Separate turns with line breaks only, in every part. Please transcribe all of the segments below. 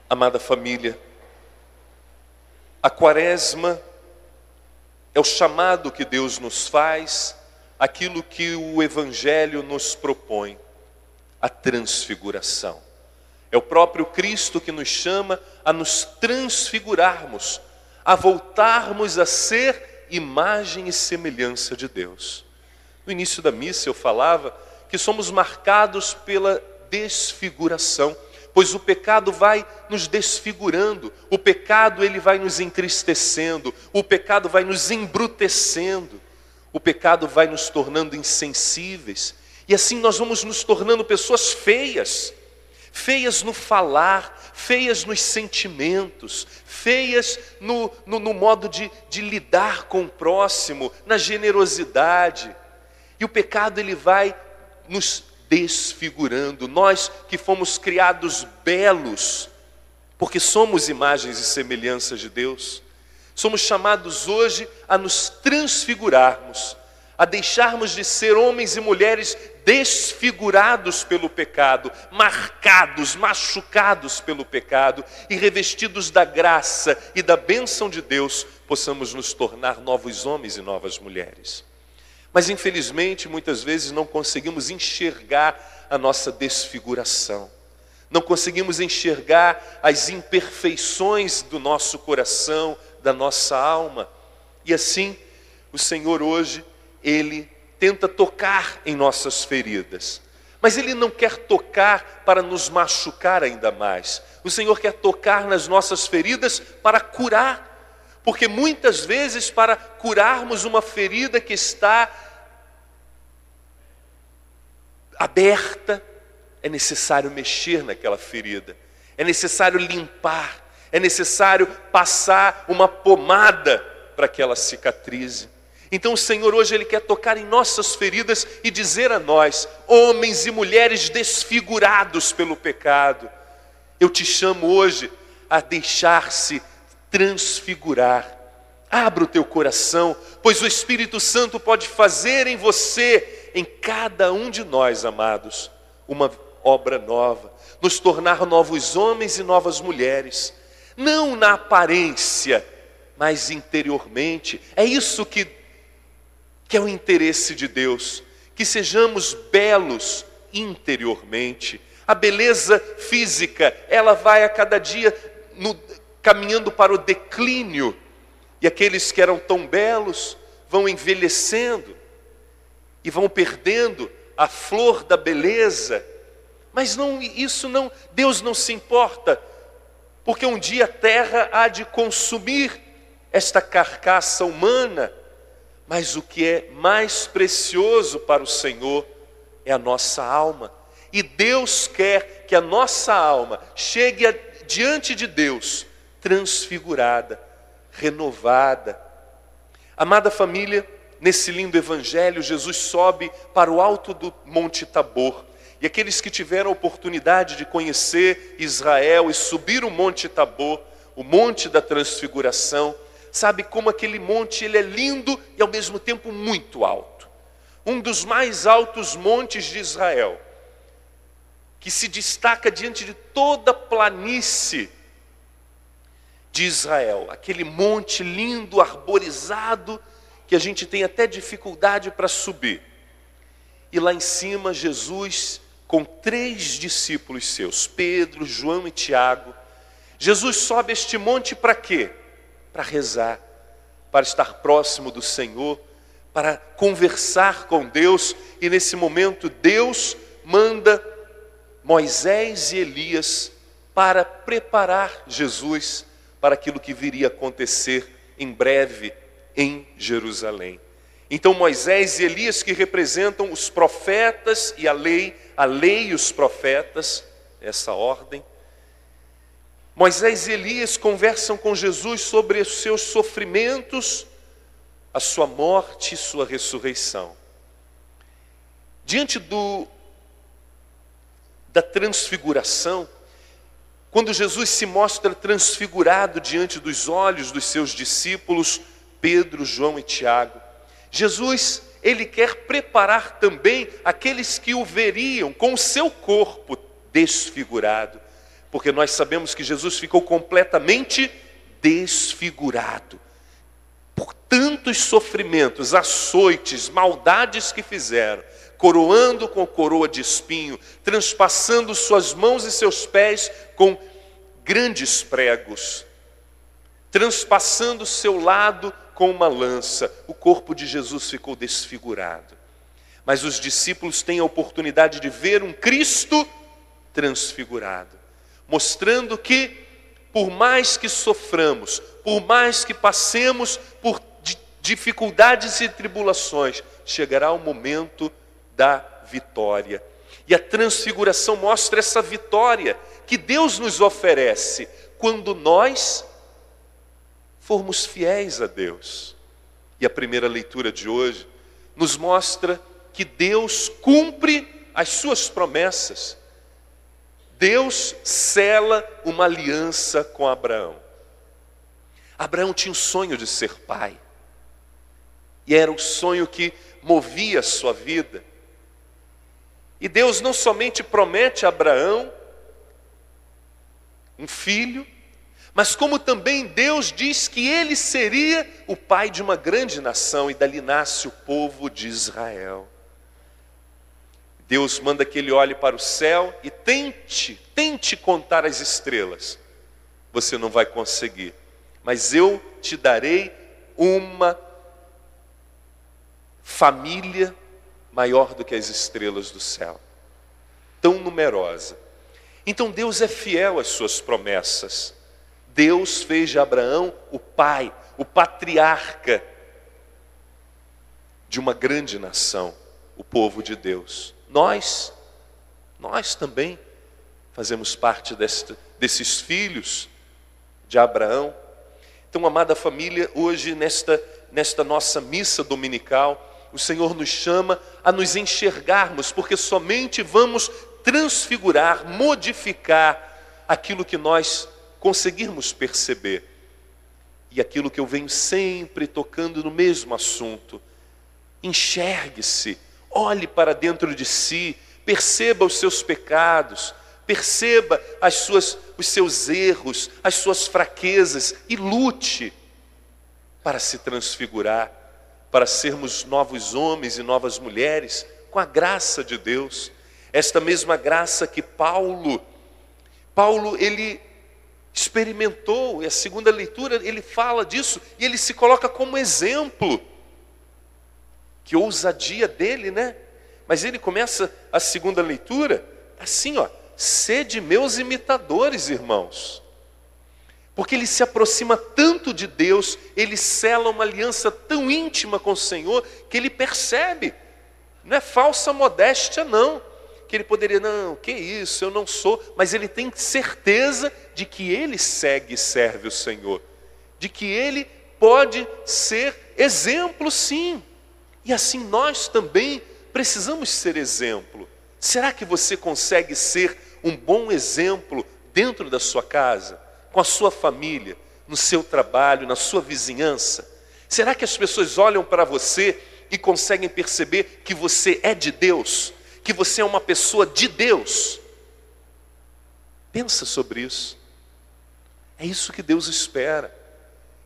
Amada família, a Quaresma é o chamado que Deus nos faz, aquilo que o Evangelho nos propõe, a transfiguração. É o próprio Cristo que nos chama a nos transfigurarmos, a voltarmos a ser imagem e semelhança de Deus. No início da missa eu falava que somos marcados pela desfiguração, pois o pecado vai nos desfigurando, o pecado ele vai nos entristecendo, o pecado vai nos embrutecendo, o pecado vai nos tornando insensíveis, e assim nós vamos nos tornando pessoas feias, feias no falar, feias nos sentimentos, feias no modo de lidar com o próximo, na generosidade. E o pecado ele vai nos desfigurando. Nós que fomos criados belos, porque somos imagens e semelhanças de Deus, somos chamados hoje a nos transfigurarmos, a deixarmos de ser homens e mulheres desfigurados pelo pecado, marcados, machucados pelo pecado, e revestidos da graça e da bênção de Deus, possamos nos tornar novos homens e novas mulheres. Mas infelizmente muitas vezes não conseguimos enxergar a nossa desfiguração, não conseguimos enxergar as imperfeições do nosso coração, da nossa alma, e assim o Senhor hoje, Ele tenta tocar em nossas feridas, mas Ele não quer tocar para nos machucar ainda mais. O Senhor quer tocar nas nossas feridas para curar, porque muitas vezes para curarmos uma ferida que está aberta, é necessário mexer naquela ferida, é necessário limpar, é necessário passar uma pomada para que ela cicatrize. Então o Senhor hoje Ele quer tocar em nossas feridas e dizer a nós, homens e mulheres desfigurados pelo pecado, eu te chamo hoje a deixar-se transfigurar. Abra o teu coração, pois o Espírito Santo pode fazer em você, em cada um de nós, amados, uma obra nova, nos tornar novos homens e novas mulheres, não na aparência, mas interiormente. É isso que é o interesse de Deus, que sejamos belos interiormente. A beleza física, ela vai a cada dia caminhando para o declínio, e aqueles que eram tão belos vão envelhecendo e vão perdendo a flor da beleza. Mas Deus não se importa, porque um dia a terra há de consumir esta carcaça humana, mas o que é mais precioso para o Senhor é a nossa alma. E Deus quer que a nossa alma chegue diante de Deus transfigurada, renovada. Amada família, nesse lindo evangelho, Jesus sobe para o alto do Monte Tabor. E aqueles que tiveram a oportunidade de conhecer Israel e subir o Monte Tabor, o Monte da Transfiguração, sabe como aquele monte ele é lindo e ao mesmo tempo muito alto. Um dos mais altos montes de Israel, que se destaca diante de toda a planície de Israel. Aquele monte lindo, arborizado, que a gente tem até dificuldade para subir. E lá em cima Jesus, com 3 discípulos seus, Pedro, João e Tiago, Jesus sobe este monte para quê? Para rezar, para estar próximo do Senhor, para conversar com Deus. E nesse momento Deus manda Moisés e Elias para preparar Jesus para aquilo que viria a acontecer em breve em Jerusalém. Então Moisés e Elias, que representam os profetas e a lei e os profetas, essa ordem, Moisés e Elias conversam com Jesus sobre os seus sofrimentos, a sua morte e sua ressurreição. Diante da transfiguração, quando Jesus se mostra transfigurado diante dos olhos dos seus discípulos, Pedro, João e Tiago, Jesus, Ele quer preparar também aqueles que o veriam com o seu corpo desfigurado, porque nós sabemos que Jesus ficou completamente desfigurado por tantos sofrimentos, açoites, maldades que fizeram, coroando com coroa de espinho, transpassando suas mãos e seus pés com grandes pregos, transpassando seu lado com uma lança. O corpo de Jesus ficou desfigurado. Mas os discípulos têm a oportunidade de ver um Cristo transfigurado, mostrando que, por mais que soframos, por mais que passemos por dificuldades e tribulações, chegará o momento da vitória. E a transfiguração mostra essa vitória que Deus nos oferece quando nós formos fiéis a Deus. E a primeira leitura de hoje nos mostra que Deus cumpre as suas promessas. Deus sela uma aliança com Abraão. Abraão tinha o sonho de ser pai. E era o sonho que movia a sua vida. E Deus não somente promete a Abraão um filho, mas como também Deus diz que ele seria o pai de uma grande nação, e dali nasce o povo de Israel. Deus manda que ele olhe para o céu e tente contar as estrelas. Você não vai conseguir, mas eu te darei uma família maior do que as estrelas do céu, tão numerosa. Então Deus é fiel às suas promessas. Deus fez de Abraão o pai, o patriarca de uma grande nação, o povo de Deus. Nós também fazemos parte desses filhos de Abraão. Então, amada família, hoje nesta nossa missa dominical, o Senhor nos chama a nos enxergarmos, porque somente vamos transfigurar, modificar aquilo que nós conseguirmos perceber. E aquilo que eu venho sempre tocando no mesmo assunto: enxergue-se, olhe para dentro de si, perceba os seus pecados, perceba os seus erros, as suas fraquezas e lute para se transfigurar, para sermos novos homens e novas mulheres com a graça de Deus. Esta mesma graça que Paulo ele experimentou, e a segunda leitura ele fala disso, e ele se coloca como exemplo. Que ousadia dele, né? Mas ele começa a segunda leitura assim, sede meus imitadores, irmãos. Porque ele se aproxima tanto de Deus, ele sela uma aliança tão íntima com o Senhor, que ele percebe, não é falsa modéstia não, que ele poderia, não, que isso, eu não sou, mas ele tem certeza de que ele segue e serve o Senhor, de que ele pode ser exemplo sim. E assim nós também precisamos ser exemplo. Será que você consegue ser um bom exemplo dentro da sua casa, com a sua família, no seu trabalho, na sua vizinhança? Será que as pessoas olham para você e conseguem perceber que você é de Deus, que você é uma pessoa de Deus? Pensa sobre isso. É isso que Deus espera,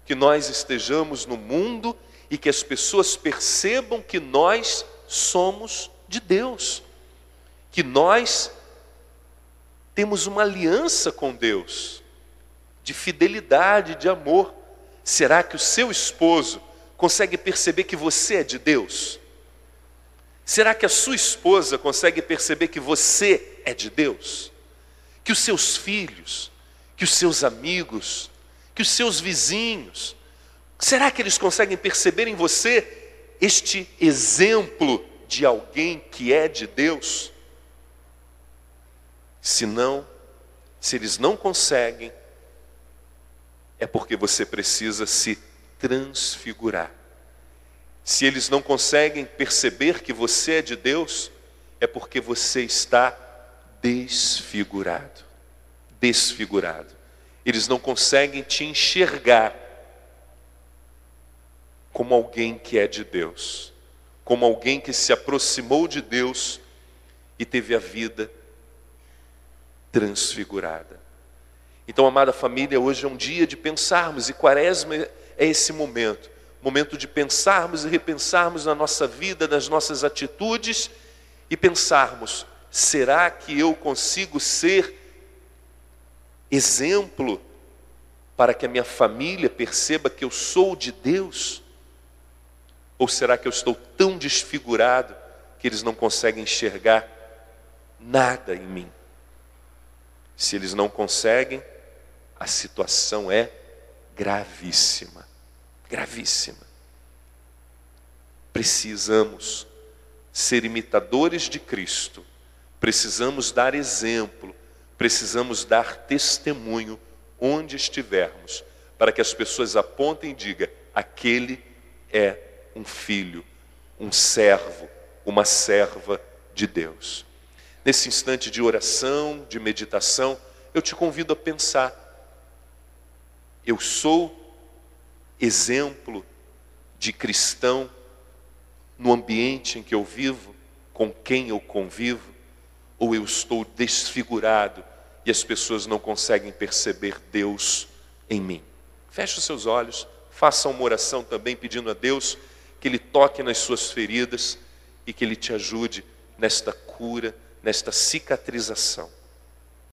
que nós estejamos no mundo e que as pessoas percebam que nós somos de Deus, que nós temos uma aliança com Deus, de fidelidade, de amor. Será que o seu esposo consegue perceber que você é de Deus? Será que a sua esposa consegue perceber que você é de Deus? Que os seus filhos, que os seus amigos, que os seus vizinhos, será que eles conseguem perceber em você este exemplo de alguém que é de Deus? Se eles não conseguem, é porque você precisa se transfigurar. Se eles não conseguem perceber que você é de Deus, é porque você está desfigurado. Desfigurado. Eles não conseguem te enxergar como alguém que é de Deus, como alguém que se aproximou de Deus e teve a vida transfigurada. Então, amada família, hoje é um dia de pensarmos, e Quaresma é esse momento de pensarmos e repensarmos na nossa vida, nas nossas atitudes, e pensarmos, será que eu consigo ser exemplo para que a minha família perceba que eu sou de Deus? Ou será que eu estou tão desfigurado que eles não conseguem enxergar nada em mim? Se eles não conseguem, a situação é gravíssima, gravíssima. Precisamos ser imitadores de Cristo, precisamos dar exemplo, precisamos dar testemunho onde estivermos, para que as pessoas apontem e digam, aquele é um filho, um servo, uma serva de Deus. Nesse instante de oração, de meditação, eu te convido a pensar, eu sou exemplo de cristão no ambiente em que eu vivo, com quem eu convivo, ou eu estou desfigurado e as pessoas não conseguem perceber Deus em mim? Feche os seus olhos, faça uma oração também pedindo a Deus que Ele toque nas suas feridas e que Ele te ajude nesta cura, nesta cicatrização.